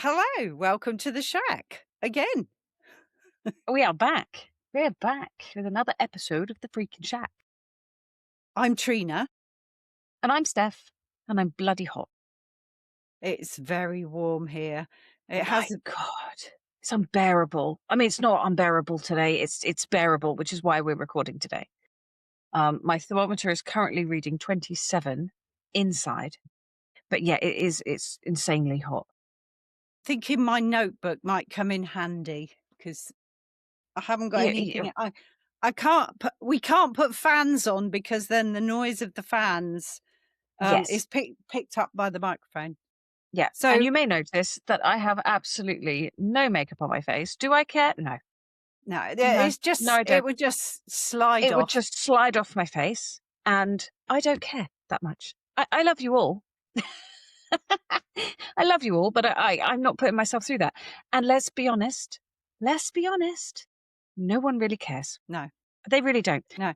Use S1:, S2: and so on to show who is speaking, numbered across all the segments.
S1: Hello, welcome to the shack again.
S2: We are back. We're back with another episode of the Freaking Shack.
S1: I'm Trina.
S2: And I'm Steph, and I'm bloody hot.
S1: It's very warm here. It
S2: My
S1: has,
S2: God. It's unbearable. I mean, it's not unbearable today. It's bearable, which is why we're recording today. My thermometer is currently reading 27 inside. But yeah, it's insanely hot.
S1: thinking my notebook might come in handy because I haven't got
S2: Yeah,
S1: anything. I can't put, we can't put fans on because then the noise of the fans
S2: yes.
S1: is picked up by the microphone.
S2: Yeah. And
S1: So
S2: you may notice that I have absolutely no makeup on my face. Do I care? No.
S1: no,
S2: No.
S1: it's
S2: No,
S1: just,
S2: I
S1: it
S2: don't.
S1: would just slide
S2: It would
S1: off.
S2: just slide off my face, and I don't care that much. I love you all. I love you all, but I'm not putting myself through that. And let's be honest, no one really cares.
S1: No,
S2: They really don't.
S1: no.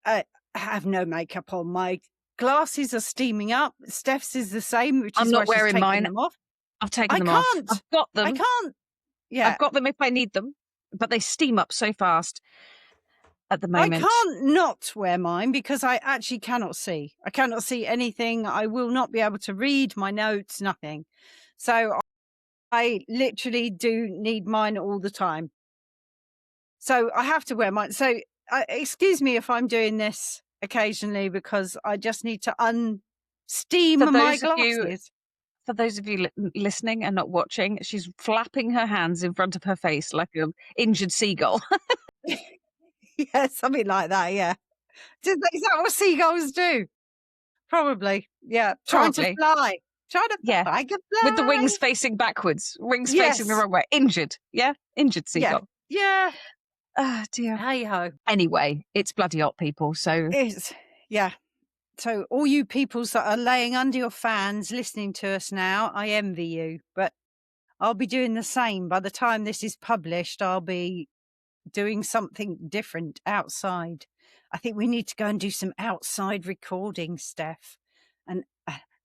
S1: I have no makeup on. My glasses are steaming up. Steph's is the same, which
S2: I'm
S1: is why
S2: not
S1: she's
S2: wearing
S1: taken
S2: mine.
S1: them off.
S2: I've taken
S1: I
S2: them off.
S1: can't.
S2: I've got
S1: I
S2: them.
S1: can't.
S2: I've
S1: Yeah.
S2: got them if I need them, but they steam up so fast at the
S1: I
S2: moment.
S1: can't not wear mine because I actually cannot see. I cannot see anything. I will not be able to read my notes, nothing. So I literally do need mine all the time. So I have to wear mine. So excuse me if I'm doing this occasionally because I just need to unsteam
S2: For
S1: my
S2: those of you,
S1: glasses.
S2: for those of you listening and not watching, she's flapping her hands in front of her face like an injured seagull.
S1: Yeah, something like that. Yeah. Is that what seagulls do? Probably. Yeah. Trying to
S2: Probably.
S1: fly. Trying to
S2: Yeah.
S1: fly. I can
S2: With the wings
S1: fly.
S2: facing backwards, wings facing the
S1: Yes.
S2: wrong way. Injured. Yeah? Injured
S1: Yeah.
S2: seagull.
S1: Yeah.
S2: Ah, dear.
S1: Hey ho.
S2: Anyway, it's bloody hot, people. So,
S1: It's yeah. So all you peoples that are laying under your fans listening to us now, I envy you. But I'll be doing the same. By the time this is published, I'll be doing something different outside. I think we need to go and do some outside recording, Steph. And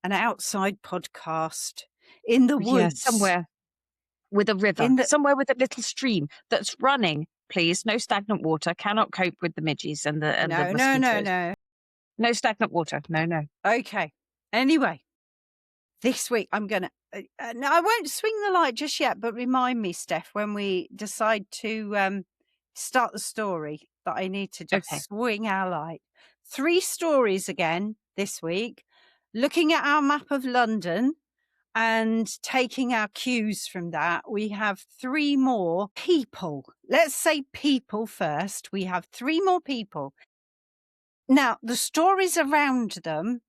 S1: an outside podcast in the
S2: yeah,
S1: woods.
S2: somewhere with a river,
S1: In the
S2: somewhere with a little stream that's running, please. No stagnant water. Cannot cope with the midges and the
S1: no, no, no,
S2: mosquitoes.
S1: no.
S2: No stagnant water. No, no.
S1: Okay. Anyway, this week I'm gonna. No, I won't swing the light just yet, but remind me, Steph, when we decide to start the story, that I need to
S2: Okay.
S1: just swing our light. 3 stories again this week, looking at our map of London and taking our cues from that. We have 3 more people. Let's say people first. We have 3 more people. Now, the stories around them,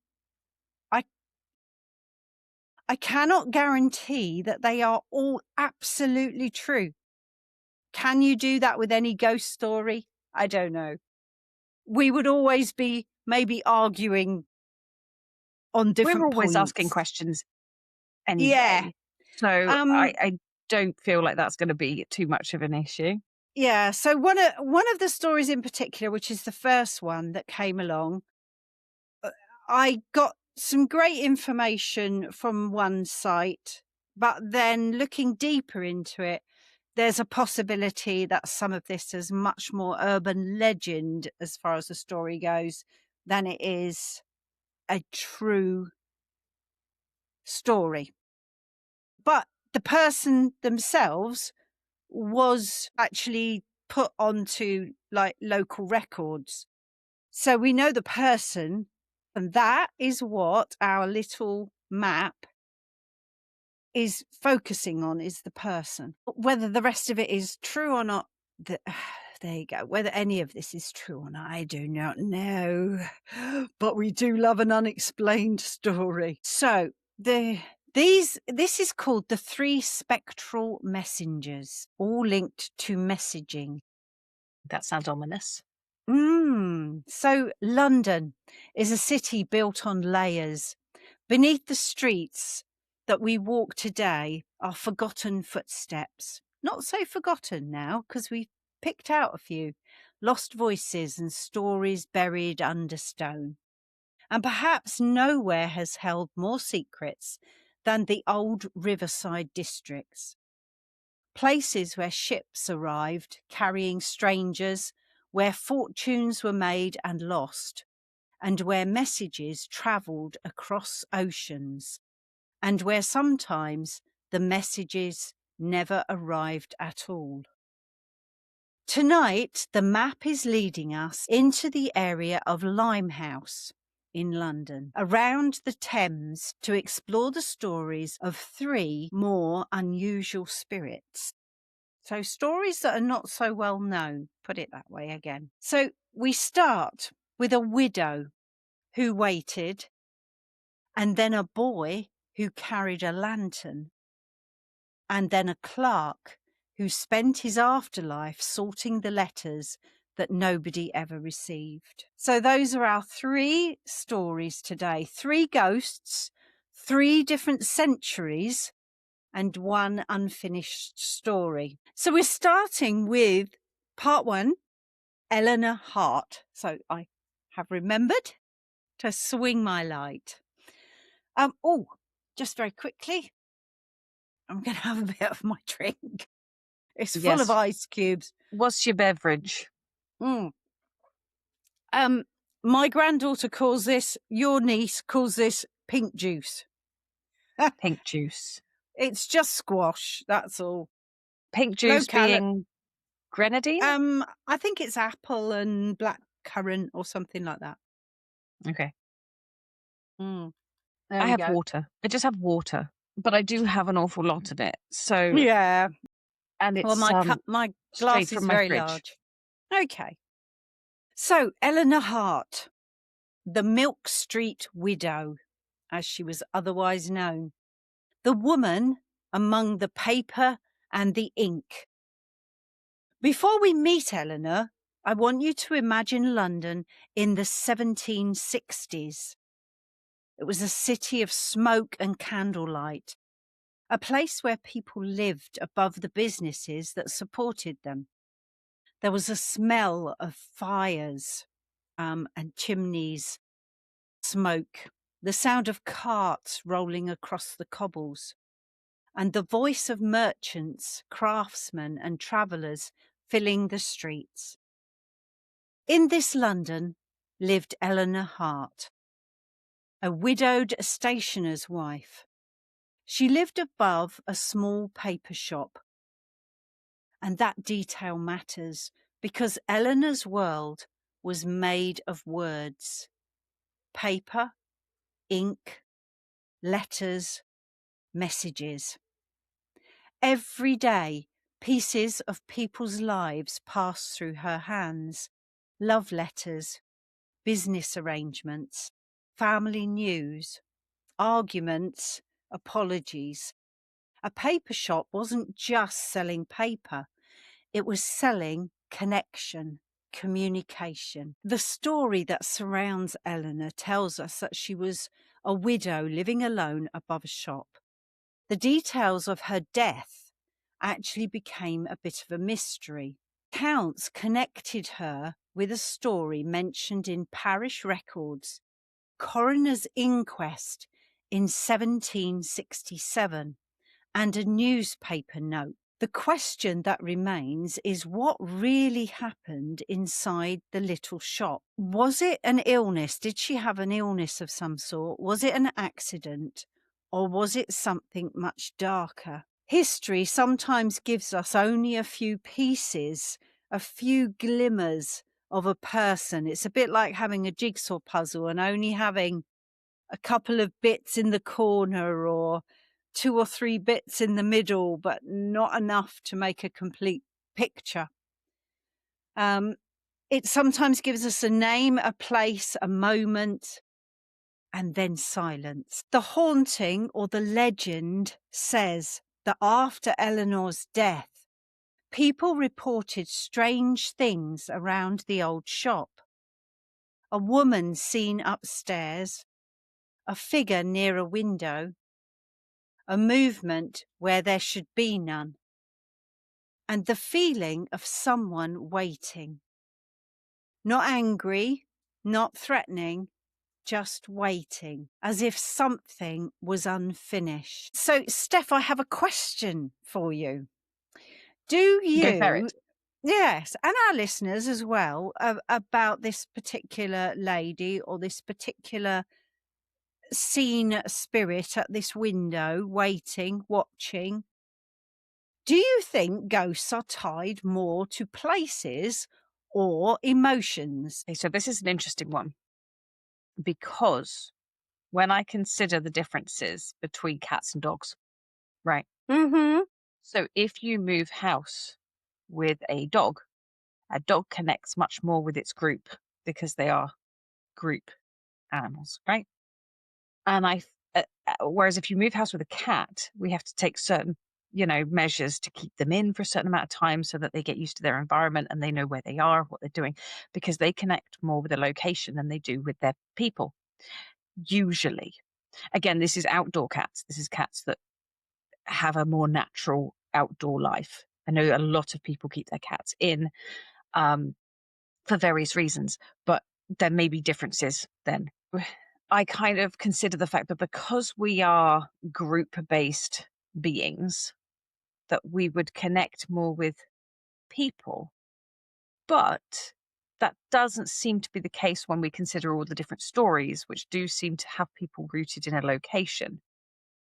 S1: I cannot guarantee that they are all absolutely true. Can you do that with any ghost story? I don't know. We would always be maybe arguing on
S2: We're
S1: different
S2: always asking
S1: points.
S2: questions
S1: Yeah.
S2: anyway. So
S1: Um,
S2: I don't feel like that's going to be too much of an issue.
S1: yeah. So one of the stories in particular, which is the first one that came along, I got some great information from one site, but then looking deeper into it, there's a possibility that some of this is much more urban legend as far as the story goes than it is a true story. But the person themselves was actually put onto like local records. So we know the person, and that is what our little map is focusing on, is the person. Whether the rest of it is true or not, there you go. Whether any of this is true or not, I do not know. But we do love an unexplained story. So this is called the 3 spectral messengers, all linked to messaging.
S2: That sounds ominous.
S1: So London is a city built on layers. Beneath the streets that we walk today are forgotten footsteps. Not so forgotten now, because we've picked out a few lost voices and stories buried under stone. And perhaps nowhere has held more secrets than the old Riverside districts. Places where ships arrived carrying strangers, where fortunes were made and lost, and where messages travelled across oceans, and where sometimes the messages never arrived at all. Tonight, the map is leading us into the area of Limehouse in London, around the Thames, to explore the stories of 3 more unusual spirits. So stories that are not so well known, put it that way again. So we start with a widow who waited, and then a boy who carried a lantern, and then a clerk who spent his afterlife sorting the letters that nobody ever received. So those are our 3 stories today. 3 ghosts, 3 different centuries, and 1 unfinished story. So we're starting with part 1, Eleanor Hart. So I have remembered to swing my light. Oh, just very quickly, I'm going to have a bit of my drink. It's full of
S2: Yes.
S1: ice cubes.
S2: What's your beverage?
S1: Mm. My granddaughter calls this, your niece calls this pink juice.
S2: Pink juice.
S1: It's just squash, that's all.
S2: Pink
S1: Low
S2: juice
S1: calorie.
S2: being grenadine?
S1: I think it's apple and black currant or something like that.
S2: Okay.
S1: Mm. There
S2: I
S1: we
S2: have
S1: go.
S2: water. I just have water, but I do have an awful lot of it. So,
S1: Yeah.
S2: and
S1: Well,
S2: it's
S1: my
S2: straight
S1: glass is
S2: from my
S1: very
S2: fridge.
S1: large. Okay. So Eleanor Hart, the Milk Street widow, as she was otherwise known, the woman among the paper and the ink. Before we meet Eleanor, I want you to imagine London in the 1760s. It was a city of smoke and candlelight, a place where people lived above the businesses that supported them. There was a smell of fires and chimneys, smoke, the sound of carts rolling across the cobbles, and the voice of merchants, craftsmen, and travellers filling the streets. In this London lived Eleanor Hart, a widowed stationer's wife. She lived above a small paper shop, and that detail matters because Eleanor's world was made of words, paper, ink, letters, messages. Every day, pieces of people's lives passed through her hands, love letters, business arrangements, family news, arguments, apologies. A paper shop wasn't just selling paper, it was selling connection, communication. The story that surrounds Eleanor tells us that she was a widow living alone above a shop. The details of her death actually became a bit of a mystery. Accounts connected her with a story mentioned in parish records, coroner's inquest in 1767, and a newspaper note. The question that remains is what really happened inside the little shop. Was it an illness? Did she have an illness of some sort? Was it an accident? Or was it something much darker? History sometimes gives us only a few pieces, a few glimmers of a person. It's a bit like having a jigsaw puzzle and only having a couple of bits in the corner or 2 or 3 bits in the middle, but not enough to make a complete picture. It sometimes gives us a name, a place, a moment, and then silence. The haunting or the legend says that after Eleanor's death, people reported strange things around the old shop. A woman seen upstairs, a figure near a window, a movement where there should be none, and the feeling of someone waiting. Not angry, not threatening, just waiting, as if something was unfinished. So, Steph, I have a question for you. Do
S2: Go for
S1: you,
S2: it.
S1: yes, and our listeners as well, about this particular lady or this particular seen spirit at this window, waiting, watching? Do you think ghosts are tied more to places or emotions?
S2: Okay, so this is an interesting one because when I consider the differences between cats and dogs, right?
S1: Mm-hmm.
S2: So if you move house with a dog connects much more with its group because they are group animals, right? And whereas if you move house with a cat, we have to take certain, measures to keep them in for a certain amount of time so that they get used to their environment and they know where they are, what they're doing, because they connect more with a location than they do with their people. Usually, again, this is outdoor cats. This is cats that have a more natural outdoor life. I know a lot of people keep their cats in, um, for various reasons, but there may be differences then. I kind of consider the fact that because we are group based beings, that we would connect more with people. But that doesn't seem to be the case when we consider all the different stories, which do seem to have people rooted in a location.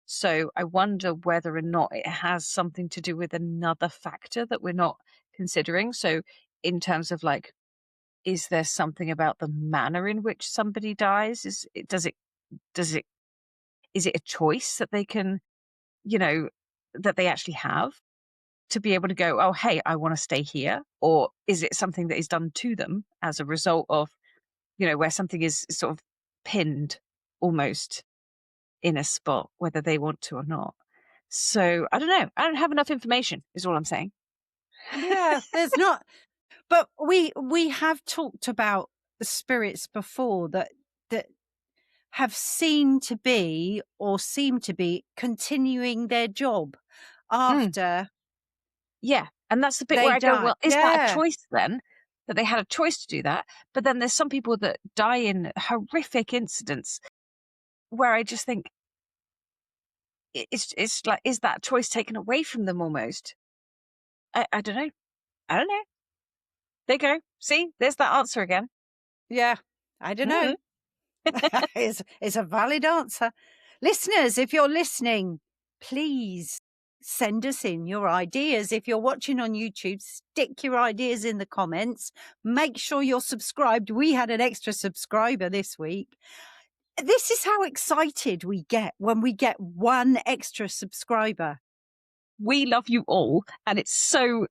S2: So I wonder whether or not it has something to do with another factor that we're not considering. So, in terms of like, is there something about the manner in which somebody dies? Does it is it a choice that they can, you know, that they actually have to be able to go, oh, hey, I want to stay here? Or is it something that is done to them as a result of, where something is sort of pinned almost in a spot, whether they want to or not? So I don't know. I don't have enough information, is all I'm saying.
S1: Yeah, there's not. But we have talked about the spirits before that have seen to be or seem to be continuing their job
S2: Mm,
S1: after
S2: yeah. And that's the bit where
S1: they
S2: I go,
S1: die.
S2: well, is that a
S1: Yeah.
S2: choice then? That they had a choice to do that. But then there's some people that die in horrific incidents where I just think it's like, is that choice taken away from them almost? I don't know. I don't know. There you go. See, there's that answer again.
S1: Yeah. I don't know.
S2: Mm.
S1: It's a valid answer. Listeners, if you're listening, please send us in your ideas. If you're watching on YouTube, stick your ideas in the comments. Make sure you're subscribed. We had an extra subscriber this week. This is how excited we get when we get one extra subscriber.
S2: We love you all, and it's so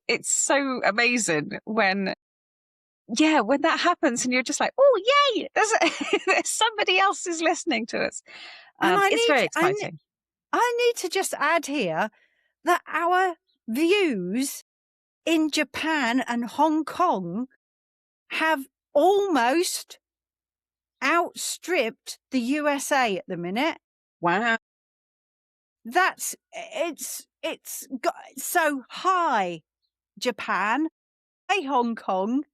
S2: amazing when when that happens, and you're just like, oh yay, there's somebody else is listening to us.
S1: And
S2: It's very exciting.
S1: I need to just add here that our views in Japan and Hong Kong have almost outstripped the USA at the minute.
S2: Wow.
S1: It's got so high, Japan, hey Hong Kong.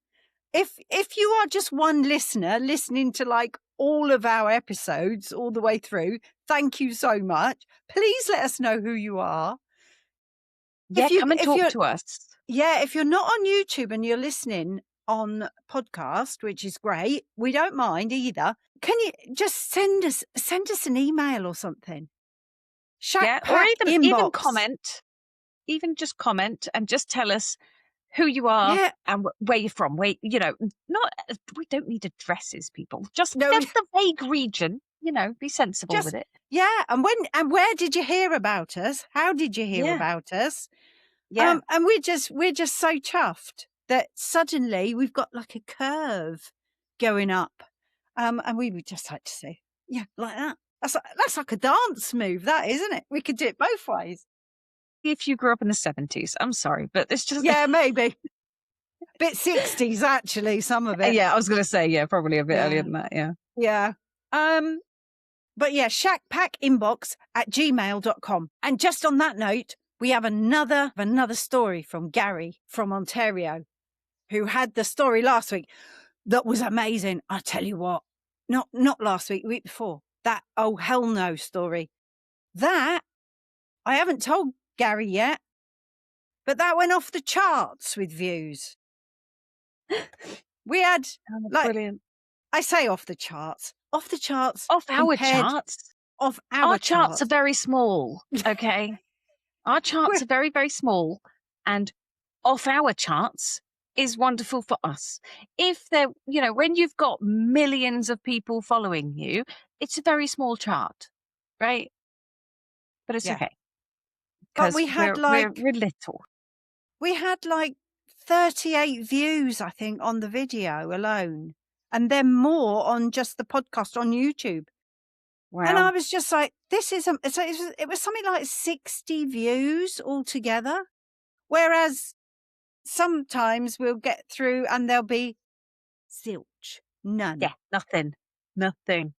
S1: If you are just one listener listening to like all of our episodes all the way through, thank you so much. Please let us know who you are.
S2: Yeah, come and
S1: If
S2: talk
S1: you're
S2: to us.
S1: Yeah, if you're not on YouTube and you're listening on podcast, which is great, we don't mind either. Can you just send us an email or something? Shack
S2: Yeah, or
S1: Pack
S2: even
S1: inbox.
S2: comment, even just comment and just tell us who you are
S1: Yeah,
S2: and where you're from. Where not we don't need addresses, people.
S1: no,
S2: Just the vague region. Be sensible with
S1: just
S2: it.
S1: yeah. And where did you hear about us? How did you hear
S2: Yeah,
S1: about us?
S2: yeah.
S1: And we're just so chuffed that suddenly we've got like a curve going up. And we would just like to say, yeah, like that. That's like a dance move, that isn't it? We could do it both ways.
S2: If you grew up in the 70s, I'm sorry, but it's just
S1: Yeah, maybe. Bit 60s actually, some of it.
S2: yeah. I was gonna say probably a bit earlier
S1: Yeah.
S2: than that. Yeah.
S1: Yeah. But yeah, shackpackinbox@gmail.com. And just on that note, we have another story from Gary from Ontario, who had the story last week that was amazing. I tell you what, not last week, the week before. That "Oh, hell no" story. That I haven't told Gary yet, but that went off the charts with views. We had,
S2: Oh,
S1: like,
S2: brilliant.
S1: I say off the charts
S2: Off our
S1: compared
S2: charts.
S1: of
S2: Our
S1: our
S2: charts are
S1: charts.
S2: very small, okay? Our charts
S1: We're
S2: are very, very small, and off our charts is wonderful for us. If there, when you've got millions of people following you, it's a very small chart, right? But it's
S1: yeah,
S2: okay
S1: but
S2: because we're little.
S1: we had, like, 38 views, I think, on the video alone, and then more on just the podcast on YouTube. And I
S2: Wow.
S1: was just like, "This is so it was something like 60 views altogether, whereas sometimes we'll get through and there'll be zilch, none.
S2: Yeah, nothing, nothing.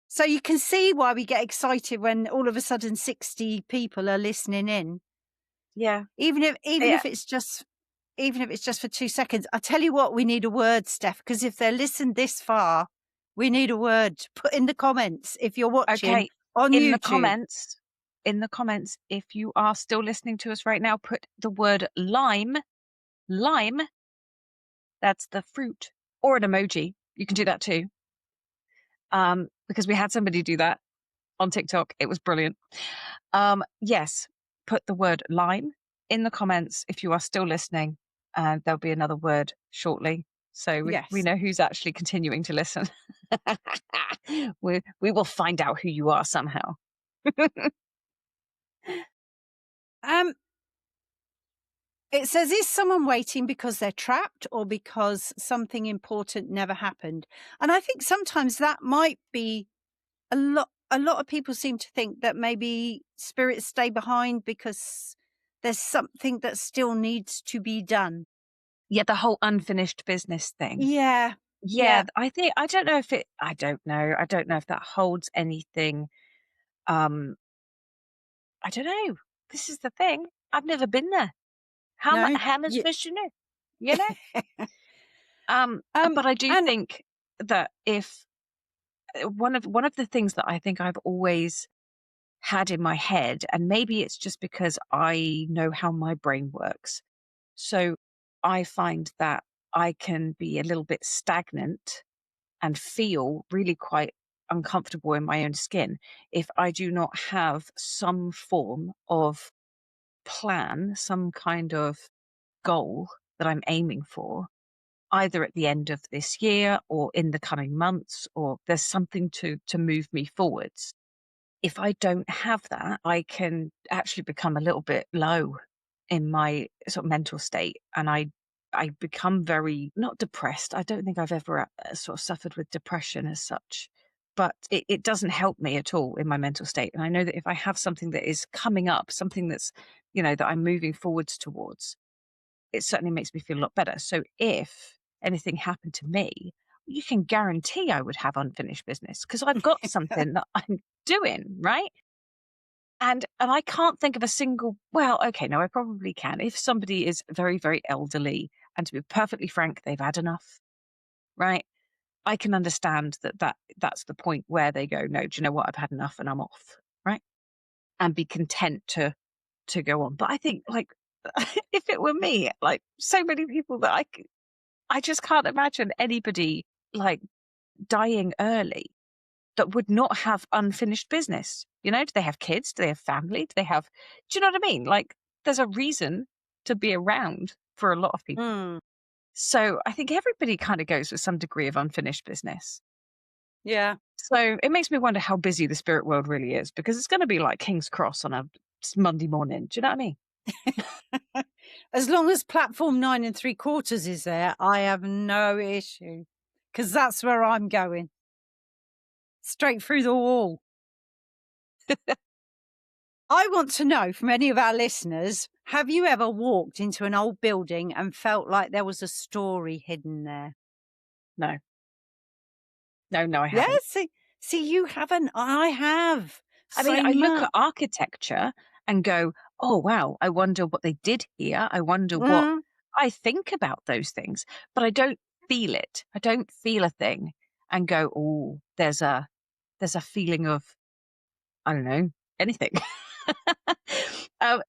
S1: So you can see why we get excited when all of a sudden 60 people are listening in,
S2: Yeah,
S1: even
S2: yeah.
S1: if it's just for 2 seconds. I tell you what, we need a word, Steph, because if they're listened this far, we need a word. Put in the comments if you're watching
S2: Okay.
S1: on
S2: In the
S1: YouTube.
S2: comments, in the comments, if you are still listening to us right now, put the word lime. Lime. That's the fruit, or an emoji. You can do that too. Because we had somebody do that on TikTok. It was brilliant. Yes, put the word lime in the comments if you are still listening, and there'll be another word shortly. So we
S1: Yes.
S2: know who's actually continuing to listen. We will find out who you are somehow.
S1: Um, it says, "Is someone waiting because they're trapped or because something important never happened?" And I think sometimes that might be a lot of people seem to think that maybe spirits stay behind because there's something that still needs to be done.
S2: Yeah, the whole unfinished business thing.
S1: Yeah.
S2: Yeah,
S1: Yeah.
S2: I don't know if it I don't know. I don't know if that holds anything. Um, I don't know. This is the thing. I've never been there.
S1: No.
S2: How am I
S1: Yeah.
S2: supposed to know? You know? But I do
S1: And
S2: think that if one of the things that I think I've always had in my head, and maybe it's just because I know how my brain works. So I find that I can be a little bit stagnant and feel really quite uncomfortable in my own skin if I do not have some form of plan, some kind of goal that I'm aiming for, either at the end of this year or in the coming months, or there's something to move me forwards. If I don't have that, I can actually become a little bit low in my sort of mental state, and I become very not depressed. I don't think I've ever sort of suffered with depression as such, but it doesn't help me at all in my mental state. And I know that if I have something that is coming up, something that's that I'm moving forwards towards, it certainly makes me feel a lot better. So if anything happened to me, you can guarantee I would have unfinished business because I've got something that I'm doing, right? And I can't think of a single well, okay, no, I probably can. If somebody is very, very elderly, and to be perfectly frank, they've had enough, right? I can understand that's the point where they go, no, do you know what? I've had enough and I'm off, right? And be content to go on. But I think like if it were me, like so many people that I just can't imagine anybody like dying early that would not have unfinished business. Do they have kids? Do they have family? Do you know what I mean? Like there's a reason to be around for a lot of people.
S1: mm,
S2: So I think everybody kind of goes with some degree of unfinished business.
S1: yeah.
S2: So it makes me wonder how busy the spirit world really is because it's going to be like King's Cross on a Monday morning. Do you know what I mean?
S1: As long as platform 9 3/4 is there, I have no issue because that's where I'm going. Straight through the wall. I want to know from any of our listeners, have you ever walked into an old building and felt like there was a story hidden there?
S2: No, no, I
S1: Yeah,
S2: haven't.
S1: see, you haven't. I have
S2: I mean,
S1: so
S2: I look
S1: much.
S2: at architecture and go, "Oh, wow, I wonder what they did here. I wonder what."
S1: Mm,
S2: I think about those things, but I don't feel it. I don't feel a thing. and go, oh, there's a feeling of, I don't know, anything. um,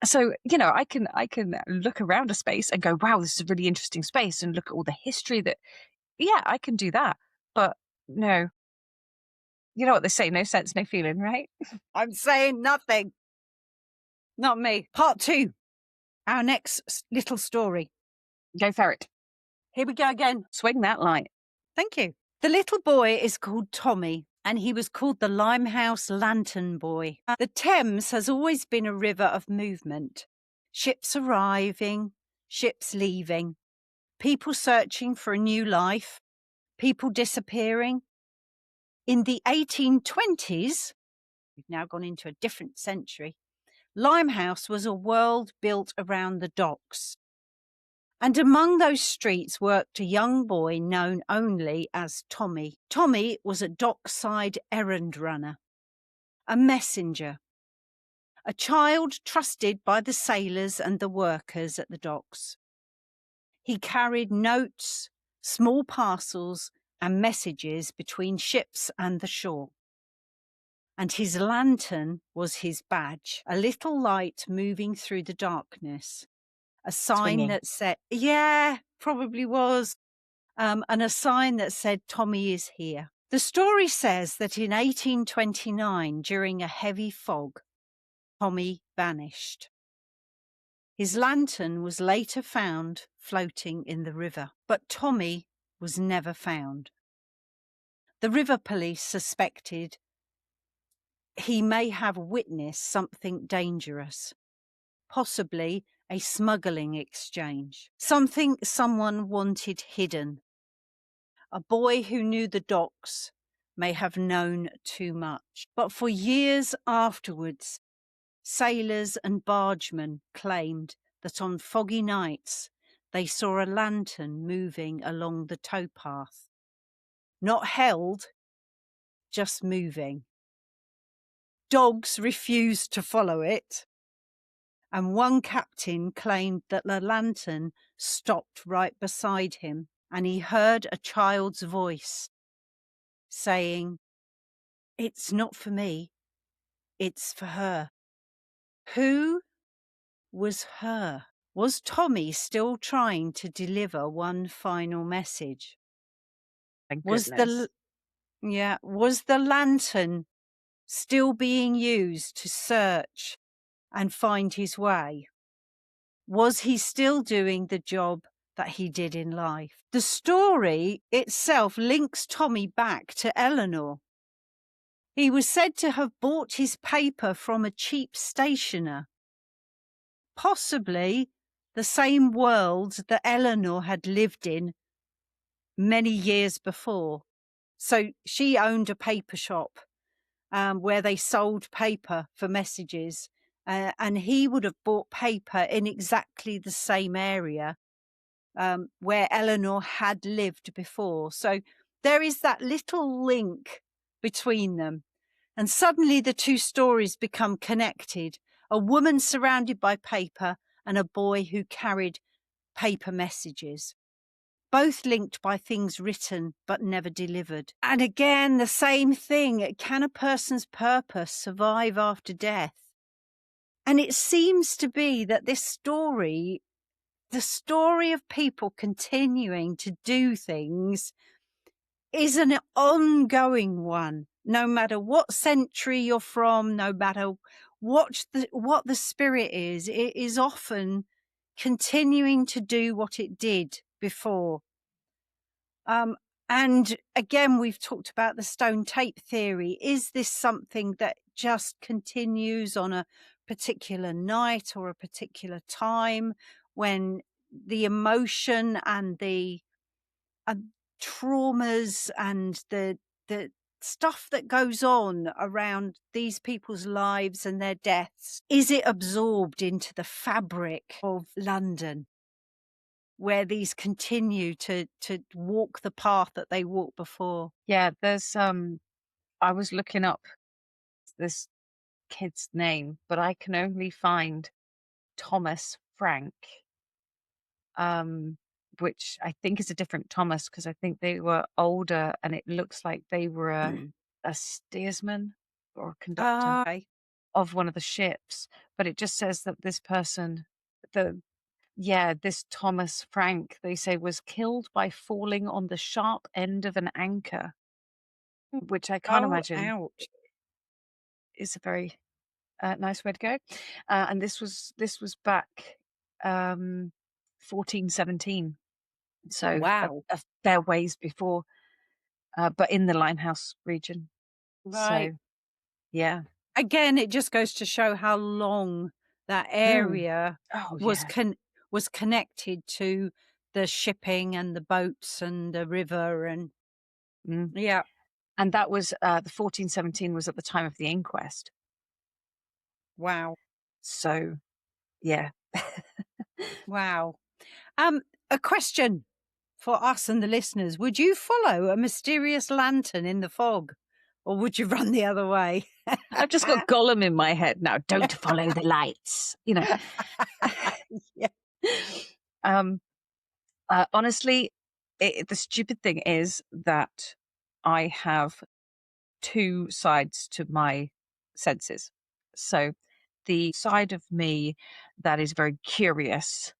S2: so, I can look around a space and go, wow, this is a really interesting space, and look at all the history that, yeah, I can do that. But no, you know what they say, no sense, no feeling, right?
S1: I'm saying nothing. Not me. Part two, our next little story.
S2: Go ferret.
S1: Here we go again.
S2: Swing that light.
S1: Thank you. The little boy is called Tommy, and he was called the Limehouse Lantern Boy. The Thames has always been a river of movement. Ships arriving, ships leaving, people searching for a new life, people disappearing. In the 1820s, we've now gone into a different century, Limehouse was a world built around the docks. And among those streets worked a young boy known only as Tommy. Tommy was a dockside errand runner, a messenger, a child trusted by the sailors and the workers at the docks. He carried notes, small parcels, and messages between ships and the shore. And his lantern was his badge, a little light moving through the darkness. A sign
S2: Swinging.
S1: that said, yeah, probably was, and a sign that said, Tommy is here. The story says that in 1829, during a heavy fog, Tommy vanished. His lantern was later found floating in the river, but Tommy was never found. The river police suspected he may have witnessed something dangerous, possibly a smuggling exchange, something someone wanted hidden. A boy who knew the docks may have known too much. But for years afterwards, sailors and bargemen claimed that on foggy nights they saw a lantern moving along the towpath. Not held, just moving. Dogs refused to follow it, and one captain claimed that the lantern stopped right beside him, and he heard a child's voice saying, "It's not for me, it's for her." Who was her? Was Tommy still trying to deliver one final message?
S2: Thank
S1: Was the
S2: goodness.
S1: was the lantern still being used to search and find his way? Was he still doing the job that he did in life? The story itself links Tommy back to Eleanor. He was said to have bought his paper from a cheap stationer, possibly the same world that Eleanor had lived in many years before. So she owned a paper shop where they sold paper for messages, and he would have bought paper in exactly the same area where Eleanor had lived before. So there is that little link between them. And suddenly the two stories become connected. A woman surrounded by paper and a boy who carried paper messages, both linked by things written but never delivered. And again, the same thing. Can a person's purpose survive after death? And it seems to be that this story, the story of people continuing to do things, is an ongoing one. No matter what century you're from, no matter what the spirit is, it is often continuing to do what it did before. And again, we've talked about the stone tape theory. Is this something that just continues on a particular night or a particular time when the emotion and the traumas and the stuff that goes on around these people's lives and their deaths, is it absorbed into the fabric of London, where these continue to walk the path that they walked before?
S2: Yeah, there's I was looking up this kid's name, but I can only find Thomas Frank. Um which I think is a different Thomas, because I think they were older and it looks like they were a steersman or a conductor
S1: Okay.
S2: of one of the ships. But it just says that this person, the this Thomas Frank, they say was killed by falling on the sharp end of an anchor, which I can't
S1: Oh,
S2: imagine
S1: ouch.
S2: is a very nice way to go. And this was back 1417, so
S1: Wow.
S2: a fair ways before, but in the Limehouse region.
S1: Right.
S2: So yeah.
S1: Again, it just goes to show how long that
S2: Mm.
S1: area
S2: Oh
S1: was
S2: yeah.
S1: was connected to the shipping and the boats and the river and
S2: Mm.
S1: yeah.
S2: And that was the 1417 was at the time of the inquest.
S1: Wow.
S2: So yeah.
S1: Wow. Um, a question for us and the listeners. Would you follow a mysterious lantern in the fog or would you run the other way?
S2: I've just got Gollum in my head now. Don't follow the lights, you know.
S1: Yeah.
S2: um, Honestly, the stupid thing is that I have two sides to my senses. So the side of me that is very curious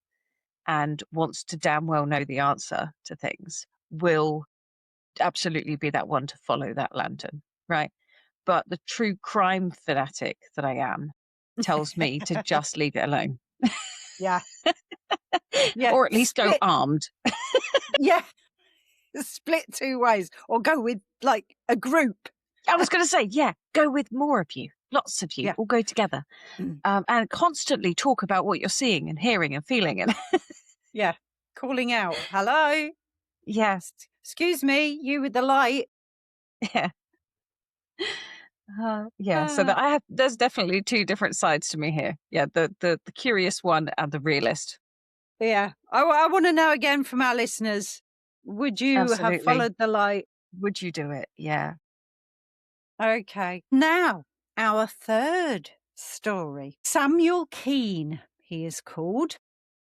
S2: and wants to damn well know the answer to things will absolutely be that one to follow that lantern, right? But the true crime fanatic that I am tells me to just leave it alone.
S1: Yeah. Yeah.
S2: Or at least go
S1: Split.
S2: armed.
S1: Yeah. Split two ways or go with like a group.
S2: I was going to say, yeah, go with more of you, lots of you,
S1: Yeah.
S2: all go together,
S1: Mm.
S2: and constantly talk about what you're seeing and hearing and feeling. And
S1: Yeah. Calling out. Hello.
S2: yeah,
S1: Excuse me. You with the light.
S2: yeah, yeah. So
S1: Ah,
S2: there's definitely two different sides to me here. Yeah, the curious one and the realist.
S1: yeah. I want to know again from our listeners. Would you have
S2: Absolutely.
S1: followed the light?
S2: Would you do it? Yeah.
S1: Okay. Now, our third story. Samuel Keane, he is called.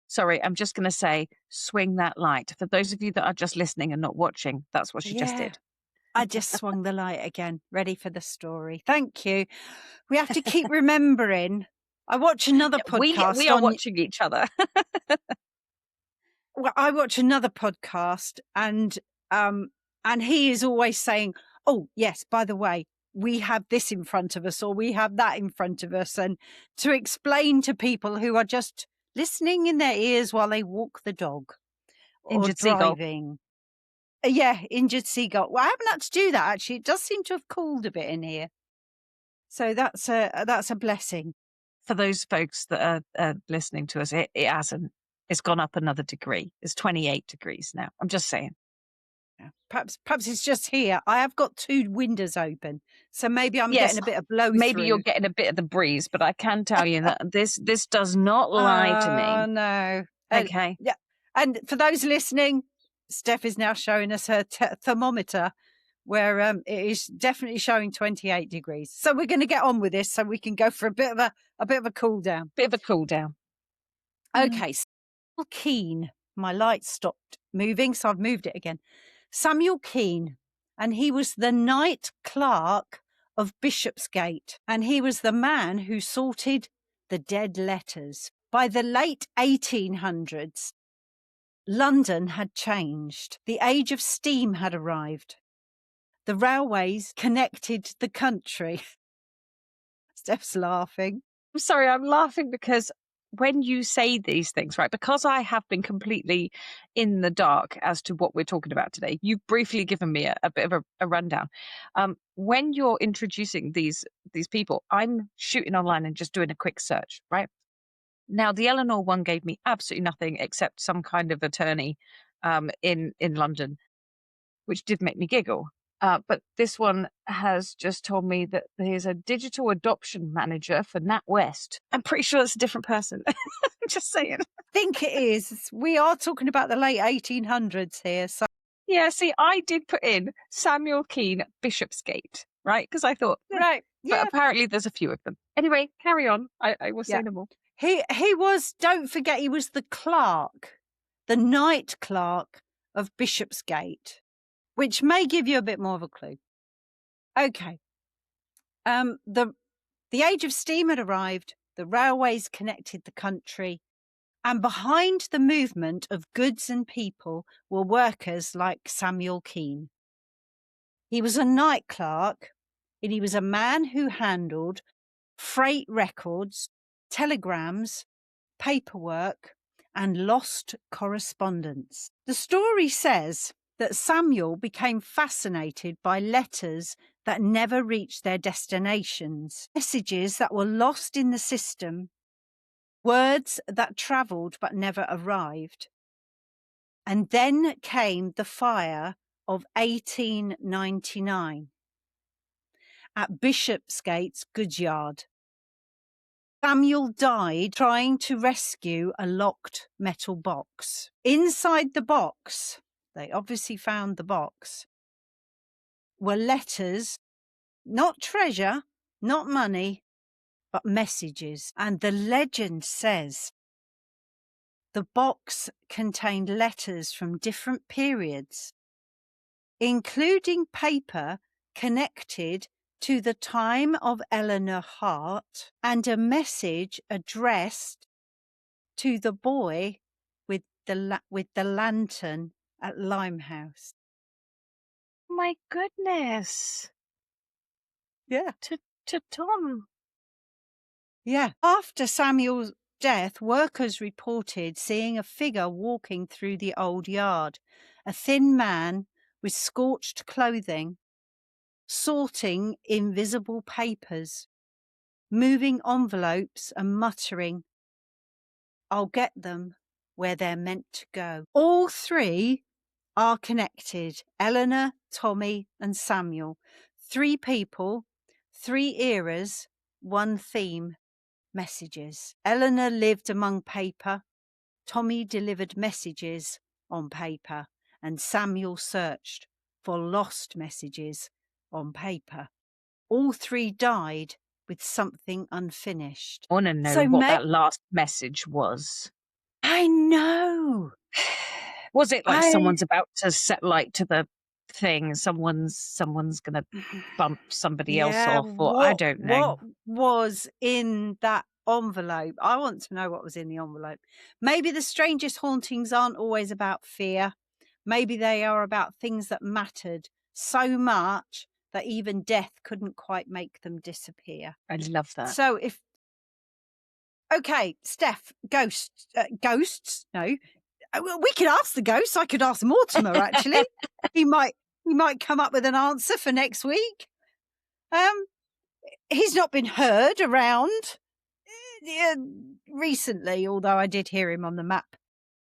S2: Sorry, I'm just going to say, swing that light. For those of you that are just listening and not watching, that's what she just
S1: Yeah.
S2: did.
S1: I just swung the light again, ready for the story. Thank you. We have to keep remembering. I watch another
S2: Yeah, we
S1: podcast
S2: are
S1: on
S2: watching each other.
S1: well, I watch another podcast and he is always saying, "Oh, yes, by the way, we have this in front of us or we have that in front of us." And to explain to people who are just listening in their ears while they walk the dog or
S2: Injured seagull.
S1: driving. Yeah, injured seagull. Well, I haven't had to do that actually. It does seem to have cooled a bit in here. So that's a blessing.
S2: For those folks that are listening to us, it hasn't. It's gone up another degree. It's 28 degrees now. I'm just saying.
S1: Yeah. Perhaps it's just here. I have got two windows open, so maybe I'm
S2: Yes,
S1: getting a bit of blow
S2: maybe you're
S1: through.
S2: getting a bit of the breeze, but I can tell you that this does not lie to me.
S1: No.
S2: Okay.
S1: Yeah. And for those listening, Steph is now showing us her thermometer where it is definitely showing 28 degrees. So we're going to get on with this so we can go for a bit of a cool down.
S2: Bit of a cool down.
S1: Okay. Samuel Keane. My light stopped moving, so I've moved it again. Samuel Keane, and he was the night clerk of Bishopsgate, and he was the man who sorted the dead letters. By the late 1800s, London had changed. The age of steam had arrived. The railways connected the country. Steph's laughing.
S2: I'm sorry, I'm laughing because when you say these things, right, because I have been completely in the dark as to what we're talking about today, you've briefly given me a bit of a rundown. When you're introducing these people, I'm shooting online and just doing a quick search, right? Now, the Eleanor one gave me absolutely nothing except some kind of attorney in London, which did make me giggle. But this one has just told me that there's a digital adoption manager for NatWest. I'm pretty sure it's a different person. I'm just saying.
S1: I think it is. We are talking about the late 1800s here. So
S2: Yeah, see, I did put in Samuel Keane, Bishopsgate, right? Because I thought,
S1: right.
S2: but
S1: Yeah.
S2: apparently there's a few of them. Anyway, carry on. I will say
S1: Yeah.
S2: no more.
S1: He was, don't forget, he was the clerk. the night clerk of Bishopsgate, which may give you a bit more of a clue. Okay. The age of steam had arrived, the railways connected the country, and behind the movement of goods and people were workers like Samuel Keane. He was a night clerk, and he was a man who handled freight records, telegrams, paperwork, and lost correspondence. The story says that Samuel became fascinated by letters that never reached their destinations, messages that were lost in the system, words that travelled but never arrived. And then came the fire of 1899 at Bishopsgate's goods yard. Samuel died trying to rescue a locked metal box. Inside the box, they obviously found the box, were letters, not treasure, not money, but messages. And the legend says the box contained letters from different periods, including paper connected to the time of Eleanor Hart and a message addressed to the boy with the lantern at Limehouse.
S2: My goodness.
S1: Yeah.
S2: To Tom.
S1: Yeah. After Samuel's death, workers reported seeing a figure walking through the old yard, a thin man with scorched clothing, sorting invisible papers, moving envelopes and muttering, "I'll get them where they're meant to go." All three are connected: Eleanor, Tommy, and Samuel. 3 people, 3 eras, 1 theme: messages. Eleanor lived among paper, Tommy delivered messages on paper, and Samuel searched for lost messages on paper. All 3 died with something unfinished.
S2: I want to know
S1: So
S2: what that last message was.
S1: I know.
S2: Was it like
S1: I
S2: someone's about to set light to the thing, someone's gonna bump somebody else
S1: Yeah,
S2: off, or I
S1: what
S2: don't know.
S1: what was in that envelope? I want to know what was in the envelope. Maybe the strangest hauntings aren't always about fear. Maybe they are about things that mattered so much that even death couldn't quite make them disappear.
S2: I love that.
S1: So okay, Steph, ghosts? No, well, we could ask the ghosts. I could ask Mortimer. Actually, he might come up with an answer for next week. He's not been heard around recently, although I did hear him on the map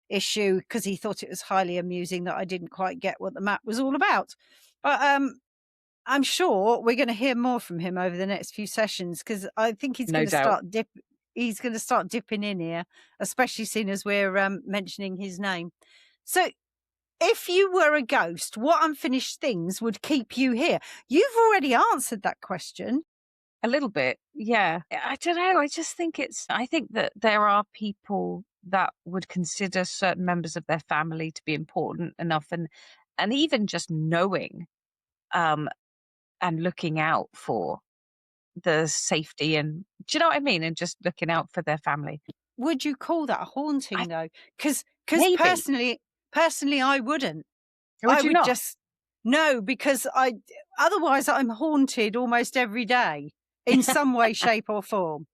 S1: issue because he thought it was highly amusing that I didn't quite get what the map was all about. But I'm sure we're going to hear more from him over the next few sessions because I think he's
S2: No
S1: going to
S2: doubt.
S1: he's going to start dipping in here, especially seeing as we're mentioning his name. So if you were a ghost, what unfinished things would keep you here? You've already answered that question.
S2: A little bit, yeah. I don't know. I think that there are people that would consider certain members of their family to be important enough, and even just knowing, um, and looking out for the safety, and do you know what I mean? And just looking out for their family.
S1: Would you call that a
S2: I
S1: haunting though? Because
S2: maybe.
S1: personally, I wouldn't. I
S2: Would you
S1: would
S2: not?
S1: just no, because otherwise I'm haunted almost every day in some way, shape, or form.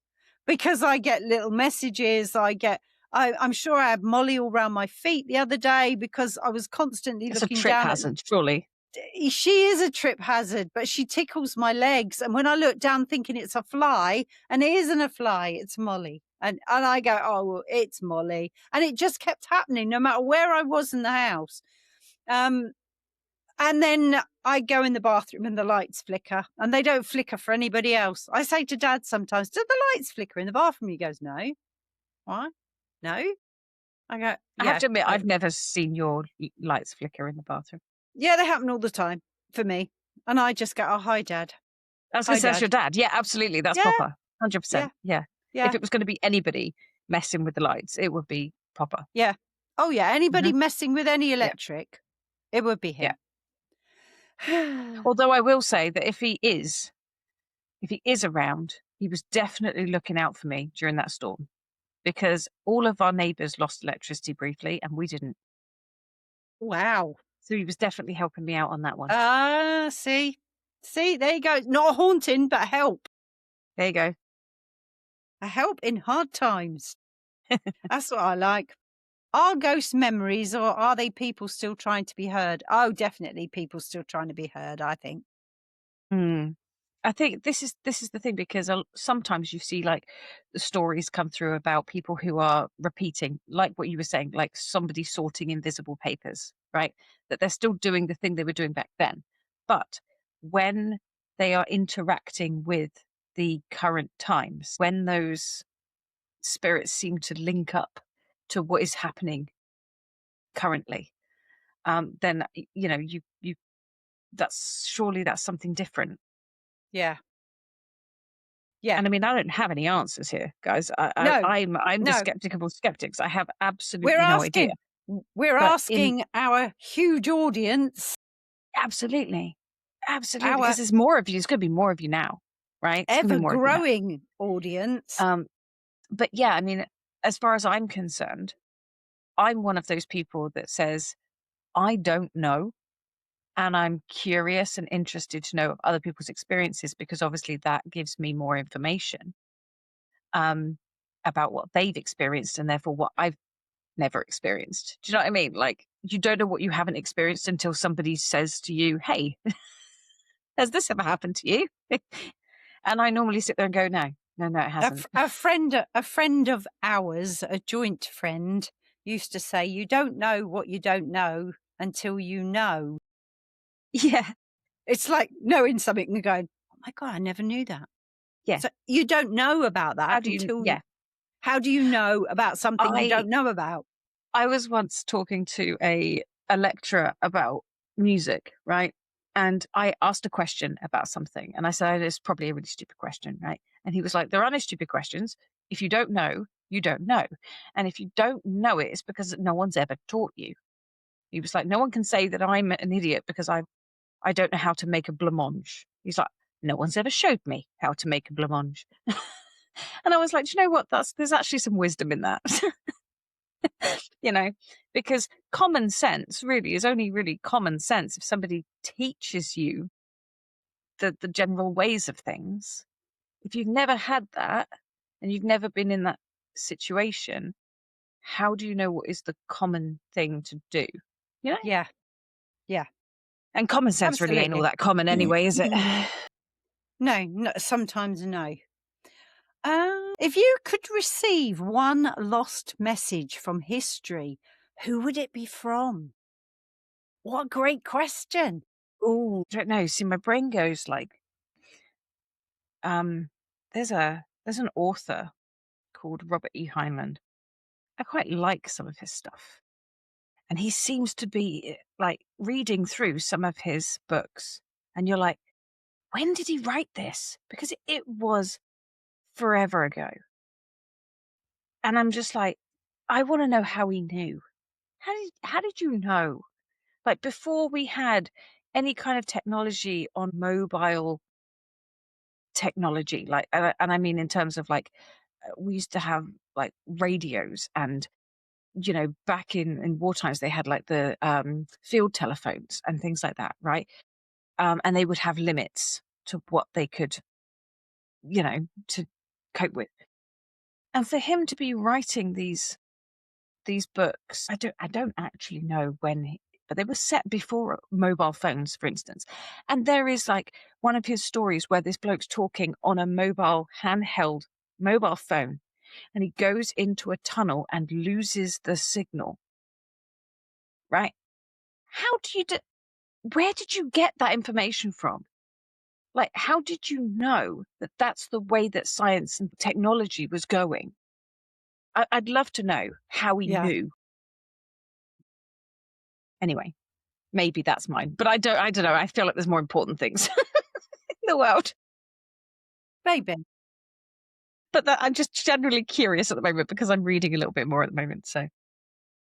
S1: Because I get little messages. I'm sure I had Molly all around my feet the other day because I was constantly
S2: It's a
S1: looking
S2: trip
S1: down at.
S2: hazard, surely.
S1: She is a trip hazard, but she tickles my legs. And when I look down thinking it's a fly, and it isn't a fly, it's Molly. And I go, oh, well, it's Molly. And it just kept happening no matter where I was in the house. And then I go in the bathroom and the lights flicker, and they don't flicker for anybody else. I say to Dad sometimes, do the lights flicker in the bathroom? He goes, no. What? No? I go,
S2: I have
S1: yeah.
S2: to admit, I've never seen your lights flicker in the bathroom.
S1: Yeah, they happen all the time for me. And I just go, oh, hi, Dad.
S2: I was going
S1: Hi,
S2: to say, that's your
S1: Dad.
S2: dad. Yeah, absolutely. That's
S1: Yeah,
S2: proper. 100%.
S1: yeah,
S2: Yeah.
S1: yeah,
S2: If it was going to be anybody messing with the lights, it would be proper.
S1: yeah. Oh, yeah, anybody
S2: Mhm.
S1: messing with any
S2: Yeah,
S1: electric, it would be
S2: yeah.
S1: him.
S2: Although I will say that if he is around, he was definitely looking out for me during that storm because all of our neighbours lost electricity briefly and we didn't.
S1: Wow.
S2: So he was definitely helping me out on that one.
S1: Ah, see? See, there you go. Not a haunting, but a help.
S2: There you go.
S1: A help in hard times. That's what I like. Are ghost memories or are they people still trying to be heard? Oh, definitely people still trying to be heard, I think.
S2: Hmm. I think this is the thing because sometimes you see like the stories come through about people who are repeating, like what you were saying, like somebody sorting invisible papers, right? That they're still doing the thing they were doing back then, but when they are interacting with the current times, when those spirits seem to link up to what is happening currently, then you that's something different.
S1: Yeah. Yeah.
S2: And I mean, I don't have any answers here, guys.
S1: No,
S2: I'm the
S1: no.
S2: skeptic of all skeptics. I have
S1: We're
S2: absolutely no idea.
S1: asking. We're
S2: But in
S1: asking our huge audience,
S2: absolutely, absolutely,
S1: our
S2: because there's more of you. There's going to be more of you now, right? It's going to
S1: ever
S2: be more of you now.
S1: growing audience.
S2: Um, but yeah, I mean, as far as I'm concerned, I'm one of those people that says I don't know, and I'm curious and interested to know other people's experiences because obviously that gives me more information um, about what they've experienced and therefore what I've never experienced. Do you know what I mean? Like, you don't know what you haven't experienced until somebody says to you, "Hey, has this ever happened to you?" And I normally sit there and go, "No, no, no, it hasn't."
S1: A friend of ours, a joint friend, used to say, "You don't know what you don't know until you know."
S2: Yeah,
S1: It's like knowing something and going, "Oh my God, I never knew that."
S2: yeah.
S1: So you don't know about
S2: How
S1: that
S2: do you?
S1: until
S2: Yeah,
S1: how do you know about something you
S2: I
S1: don't know about?
S2: I was once talking to a lecturer about music, right? And I asked a question about something, and I said it's probably a really stupid question, right? And he was like, "There are no stupid questions. If you don't know, you don't know, and if you don't know it, it's because no one's ever taught you." He was like, "No one can say that I'm an idiot because I don't know how to make a blancmange." He's like, "No one's ever showed me how to make a blancmange." And I was like, "Do you know what? There's actually some wisdom in that." you know, because common sense really is only really common sense if somebody teaches you the general ways of things. If you've never had that and you've never been in that situation, how do you know what is the common thing to do? You know?
S1: Yeah, yeah,
S2: And common sense really ain't all
S1: absolutely.
S2: that common anyway, is it?
S1: No, no, sometimes no. If you could receive one lost message from history, who would it be from? What a great question.
S2: Oh, don't know. See, my brain goes like, um, there's an author called Robert E. Heinlein. I quite like some of his stuff. And he seems to be like reading through some of his books, and you're like, when did he write this? Because it was forever ago. And I'm just like, I want to know how he knew. How did you know? Like before we had any kind of technology on mobile technology, like, and I mean in terms of like, we used to have like radios and back in war times, they had like the field telephones and things like that, right? And they would have limits to what they could, to cope with. And for him to be writing these books, I don't actually know when, but they were set before mobile phones, for instance. And there is like one of his stories where this bloke's talking on a mobile handheld mobile phone, and he goes into a tunnel and loses the signal. Right? How do you do? Where did you get that information from? Like, how did you know that that's the way that science and technology was going? I'd love to know how he
S1: Yeah,
S2: knew. Anyway, maybe that's mine, but I don't know. I feel like there's more important things in the world.
S1: maybe.
S2: But I'm just generally curious at the moment because I'm reading a little bit more at the moment. So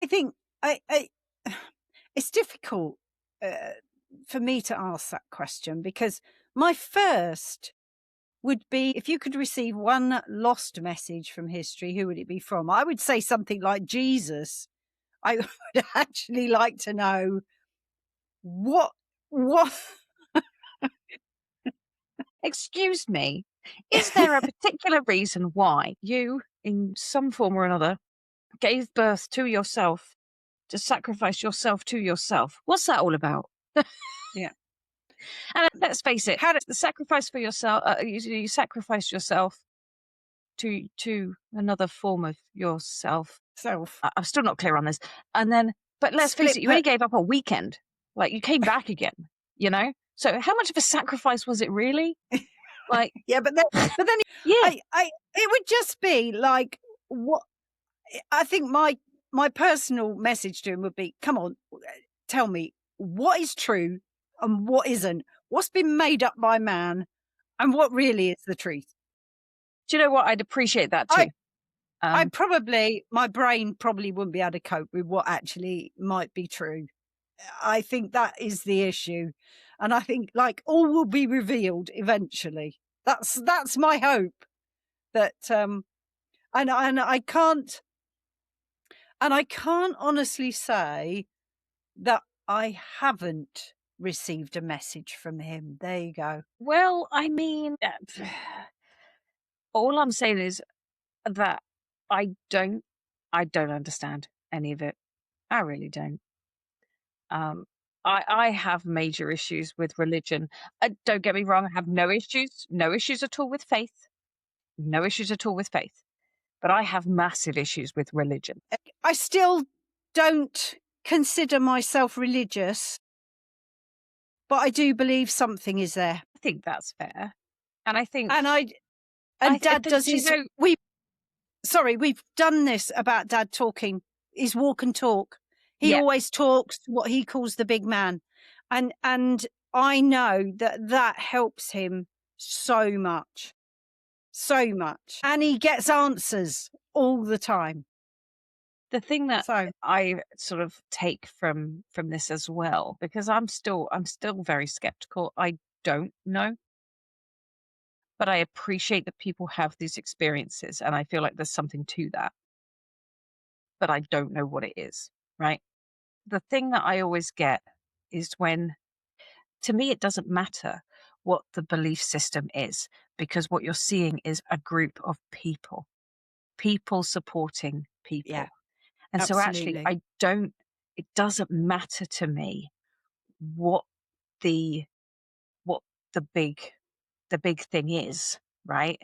S1: I think I it's difficult, uh, for me to ask that question because my first would be if you could receive one lost message from history, who would it be from? I would say something like Jesus. I would actually like to know what what
S2: Excuse me, is there a particular reason why you, in some form or another, gave birth to yourself, to sacrifice yourself to yourself? What's that all about?
S1: Yeah.
S2: And let's face it,
S1: How to
S2: the sacrifice for yourself, you sacrificed yourself to another form of yourself.
S1: self
S2: I'm still not clear on this. And then, but let's face
S1: split
S2: it, you only
S1: per
S2: gave up a weekend. Like you came back again, you know? So how much of a sacrifice was it really? Like,
S1: yeah, but then
S2: yeah.
S1: I it would just be like what I think my personal message to him would be, "Come on, tell me what is true and what isn't. What's been made up by man and what really is the truth?"
S2: Do you know what? I'd appreciate that
S1: I
S2: too.
S1: I
S2: Um,
S1: probably my brain probably wouldn't be able to cope with what actually might be true. I think that is the issue, and I think, like, all will be revealed eventually. That's my hope that, and I can't honestly say that I haven't received a message from him. There you go.
S2: well, I mean, all I'm saying is that I don't, I don't understand any of it. I really don't. Um, I have major issues with religion. Don't get me wrong, I have no issues at all with faith, no issues at all with faith. But I have massive issues with religion.
S1: I still don't consider myself religious, but I do believe something is there.
S2: I think that's fair, and I think
S1: And Dad
S2: but
S1: does
S2: do you
S1: his
S2: know,
S1: we've done this about Dad talking, his walk and talk. He
S2: yeah,
S1: always talks to what he calls the big man. And I know that that helps him so much, so much. And he gets answers all the time.
S2: the thing that
S1: So,
S2: I sort of take from this as well, because I'm still very skeptical. I don't know, but I appreciate that people have these experiences, and I feel like there's something to that, but I don't know what it is, right? The thing that I always get is when, to me, it doesn't matter what the belief system is, because what you're seeing is a group of people, people supporting
S1: yeah,
S2: people. And so actually,
S1: absolutely.
S2: it doesn't matter to me what the, what the big, the big thing is, right?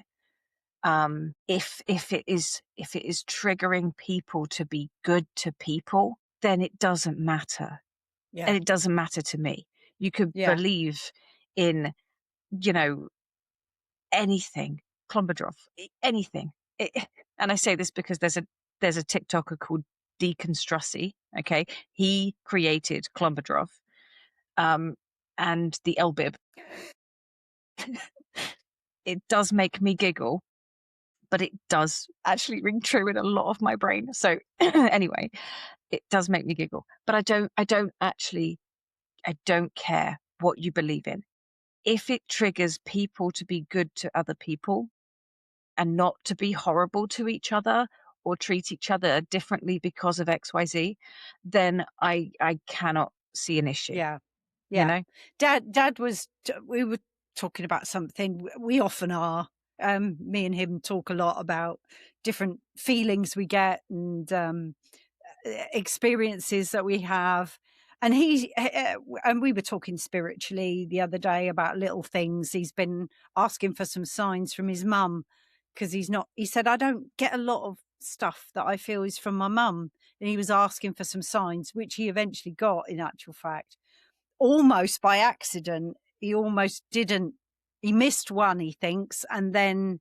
S2: If it is triggering people to be good to people, then it doesn't matter.
S1: Yeah,
S2: And it doesn't matter to me. You could
S1: yeah.
S2: believe in, you know, anything, Klombadrov, anything. It, and I say this because there's a TikToker called Deconstrussy. Okay, he created Klombadrov, um, and the Elbib. It does make me giggle, but it does actually ring true in a lot of my brain. So anyway, it does make me giggle, but I don't care what you believe in. If it triggers people to be good to other people and not to be horrible to each other or treat each other differently because of XYZ, then I cannot see an issue,
S1: Yeah.
S2: you
S1: Yeah.
S2: know?
S1: Dad was we were talking about something, we often are. Me and him talk a lot about different feelings we get and, experiences that we have. And and we were talking spiritually the other day about little things. He's been asking for some signs from his mum because he said, "I don't get a lot of stuff that I feel is from my mum." And he was asking for some signs, which he eventually got in actual fact almost by accident. He almost didn't. He missed one, he thinks, and then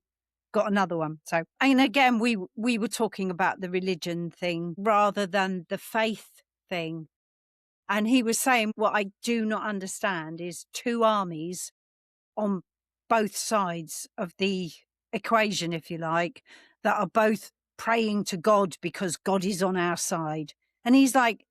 S1: got another one. So, and again, we were talking about the religion thing rather than the faith thing. And he was saying, what I do not understand is two armies on both sides of the equation, if you like, that are both praying to God because God is on our side. And he's like,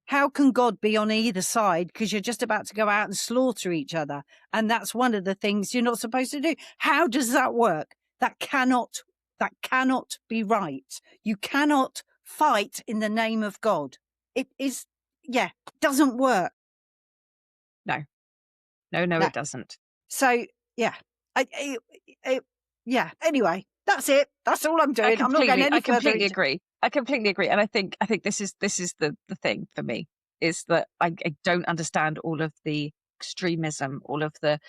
S1: how can God be on either side? Because you're just about to go out and slaughter each other. And that's one of the things you're not supposed to do. How does that work? That cannot be right. You cannot fight in the name of God. It is, yeah, doesn't work.
S2: No, no,
S1: No.
S2: it doesn't.
S1: So, yeah. Yeah. Anyway, that's it. That's all I'm doing. I'm not going any
S2: I
S1: further
S2: completely
S1: into.
S2: agree. I completely agree. And I think this is the thing for me is that I don't understand all of the extremism, all of the,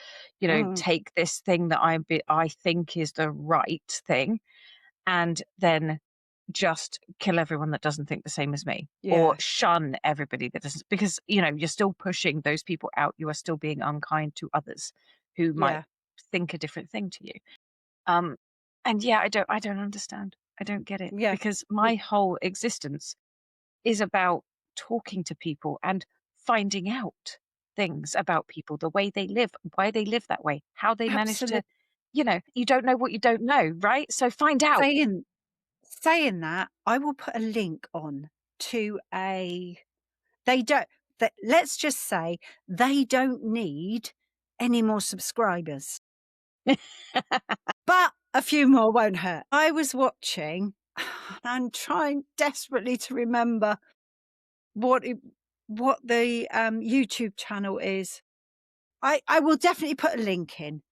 S1: Mm,
S2: take this thing that I think is the right thing and then just kill everyone that doesn't think the same as me or
S1: yeah.
S2: shun everybody that doesn't because you're still pushing those people out. You are still being unkind to others who might
S1: Yeah.
S2: think a different thing to you. Um, and yeah, I don't understand. I don't get it
S1: Yeah.
S2: because my whole existence is about talking to people and finding out things about people, the way they live, why they live that way, how they manage
S1: Absolutely.
S2: to, you don't know what you don't know, right? So find out.
S1: Saying saying that, I will put a link on to a they don't that let's just say they don't need any more subscribers, but a few more won't hurt. I was watching, I'm trying desperately to remember what it what the, YouTube channel is. I will definitely put a link in.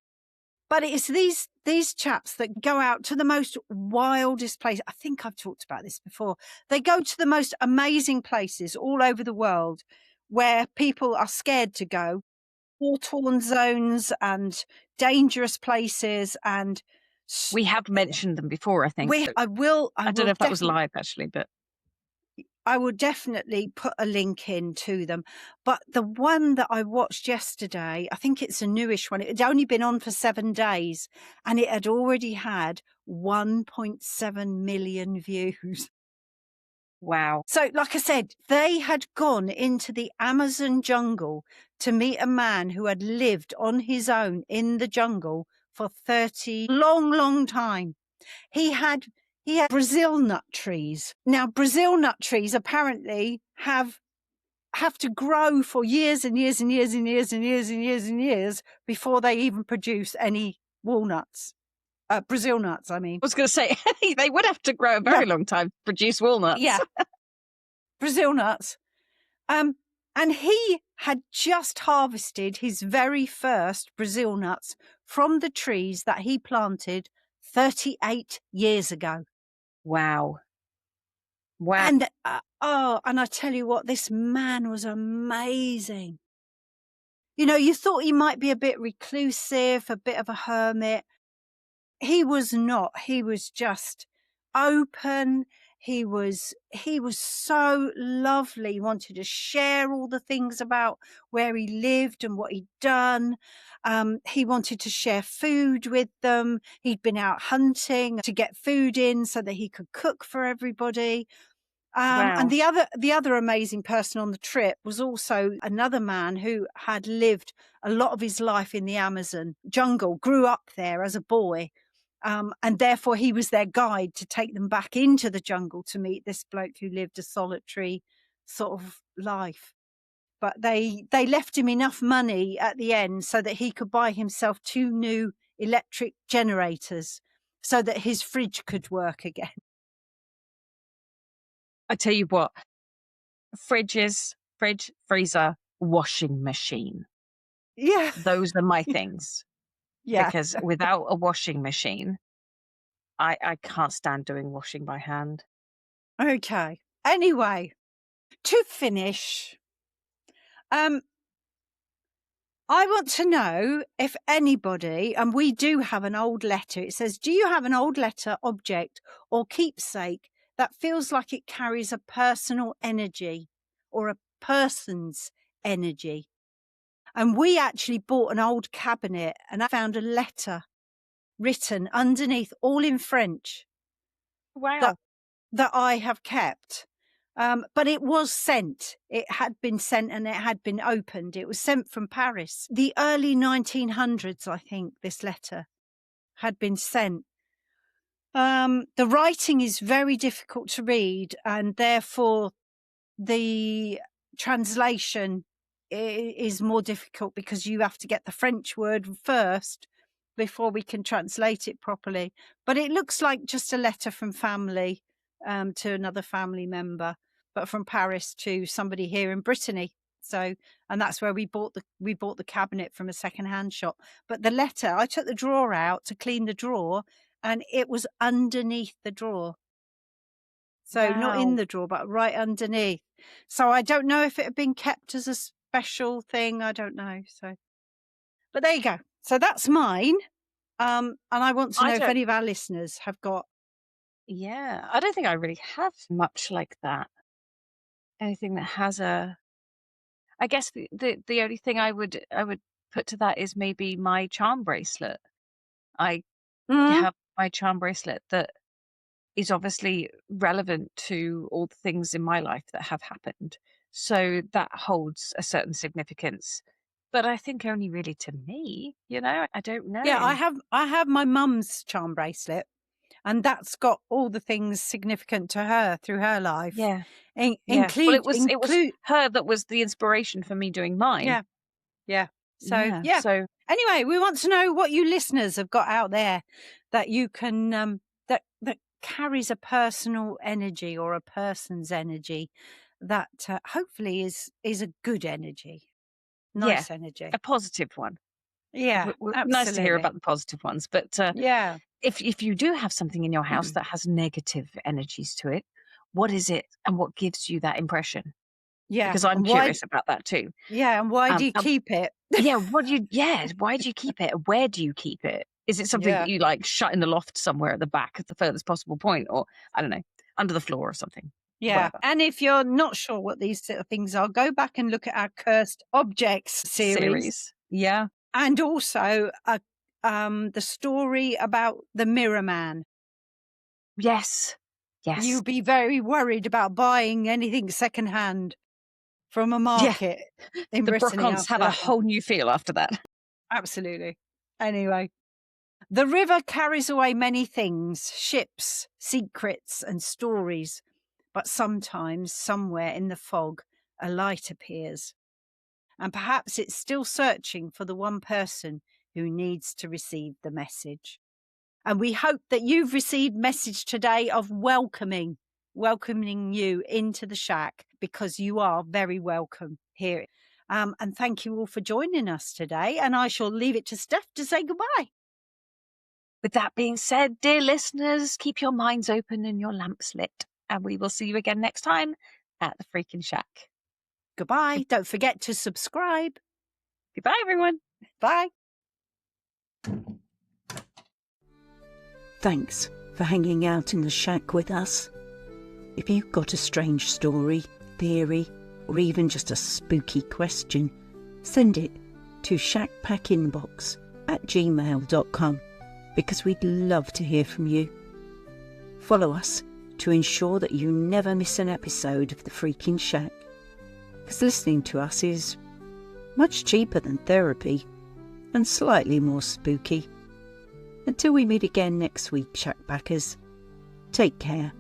S1: But it's these chaps that go out to the most wildest place. I think I've talked about this before. They go to the most amazing places all over the world where people are scared to go, war-torn zones and dangerous places and s
S2: We have mentioned them before, I think.
S1: we
S2: But
S1: I
S2: I don't
S1: will
S2: know if that was
S1: definitely
S2: live actually, but
S1: I will definitely put a link in to them. But the one that I watched yesterday, I think it's a newish one. It had only been on for 7 days and it had already had 1.7 million views.
S2: wow.
S1: So, like I said, they had gone into the Amazon jungle to meet a man who had lived on his own in the jungle for 30 long, long time. He had he had Brazil nut trees. Now, Brazil nut trees apparently have to grow for years and years and years and years and years and years and years before they even produce any walnuts. Brazil nuts, I mean.
S2: I was going to say they would have to grow a
S1: Yeah,
S2: very long time to produce walnuts.
S1: yeah, Brazil nuts. Um, and he had just harvested his very first Brazil nuts from the trees that he planted 38 years ago.
S2: Wow. Wow.
S1: And and I tell you what, this man was amazing. You know, you thought he might be a bit reclusive, a bit of a hermit. He was not. He was just open. He was so lovely. He wanted to share all the things about where he lived and what he'd done. He wanted to share food with them. He'd been out hunting to get food in so that he could cook for everybody. And
S2: Wow.
S1: the other amazing person on the trip was also another man who had lived a lot of his life in the Amazon jungle, grew up there as a boy, and therefore he was their guide to take them back into the jungle to meet this bloke who lived a solitary sort of life. But they left him enough money at the end so that he could buy himself 2 new electric generators so that his fridge could work again.
S2: I tell you what, fridge, freezer, washing machine.
S1: Yeah.
S2: Those are my things
S1: Yeah.
S2: because without a washing machine, I can't stand doing washing by hand.
S1: Okay. Anyway, to finish, um, I want to know if anybody, and we do have an old letter, it says, do you have an old letter, object, or keepsake that feels like it carries a personal energy or a person's energy? And we actually bought an old cabinet and I found a letter written underneath, all in French,
S2: Wow.
S1: that that I have kept. But it was sent. It had been sent and it had been opened. It was sent from Paris. The early 1900s, I think, this letter had been sent. The writing is very difficult to read and therefore the translation is more difficult because you have to get the French word first before we can translate it properly. But it looks like just a letter from family to another family member, but from Paris to somebody here in Brittany. So, and that's where we bought the cabinet from a secondhand shop. But the letter, I took the drawer out to clean the drawer, and it was underneath the drawer. So not in
S2: Wow.
S1: the drawer, but right underneath. So I don't know if it had been kept as a special thing. I don't know. So, but there you go. So that's mine. And I want to
S2: I
S1: know if
S2: don't
S1: any of our listeners have got.
S2: Yeah, I don't think I really have much like that. Anything that has a I guess the only thing I would put to that is maybe my charm bracelet. I
S1: Mm,
S2: have my charm bracelet that is obviously relevant to all the things in my life that have happened. So that holds a certain significance. But I think only really to me, I don't
S1: yeah,
S2: know.
S1: I have my mum's charm bracelet, and that's got all the things significant to her through her life.
S2: Yeah. Yeah. Well, it was
S1: Include.
S2: her that was the inspiration for me doing mine.
S1: Yeah, yeah. So
S2: Yeah.
S1: yeah.
S2: So
S1: Anyway, we want to know what you listeners have got out there that you can that carries a personal energy or a person's energy that hopefully is a good energy,
S2: yeah,
S1: nice energy.
S2: a positive one.
S1: Yeah,
S2: Nice to hear
S1: absolutely.
S2: about the positive ones. But
S1: Yeah.
S2: if you do have something in your house that has negative energies to it, what is it and what gives you that impression?
S1: Yeah.
S2: Because I'm
S1: And why?
S2: curious about that too.
S1: Yeah, and why do you
S2: And
S1: keep it?
S2: yeah, why do you keep it? Where do you keep it? Is it something that
S1: Yeah.
S2: you like shut in the loft somewhere at the back at the furthest possible point, or I don't know, under the floor or something?
S1: Yeah.
S2: Whatever.
S1: And if you're not sure what these sort of things are, go back and look at our Cursed Objects series,
S2: Series. Yeah.
S1: and also the story about the Mirror Man.
S2: Yes. Yes.
S1: You'd be very worried about buying anything secondhand from a
S2: Yeah.
S1: market in
S2: The
S1: Brittany
S2: brocons
S1: after
S2: have a
S1: that one.
S2: whole new feel after that.
S1: Absolutely. Anyway, the river carries away many things, ships, secrets, and stories. But sometimes, somewhere in the fog, a light appears. And perhaps it's still searching for the one person who needs to receive the message. And we hope that you've received message today of welcoming you into the shack, because you are very welcome here. And thank you all for joining us today. And I shall leave it to Steph to say goodbye.
S2: With that being said, dear listeners, keep your minds open and your lamps lit, and we will see you again next time at the Freaking Shack.
S1: Goodbye. Don't forget to subscribe.
S2: Goodbye, everyone.
S1: Bye.
S3: Thanks for hanging out in the shack with us. If you've got a strange story, theory, or even just a spooky question, send it to shackpackinbox@gmail.com, because we'd love to hear from you. Follow us to ensure that you never miss an episode of The Freaking Shack, because listening to us is much cheaper than therapy and slightly more spooky. Until we meet again next week, Shackpackers, take care.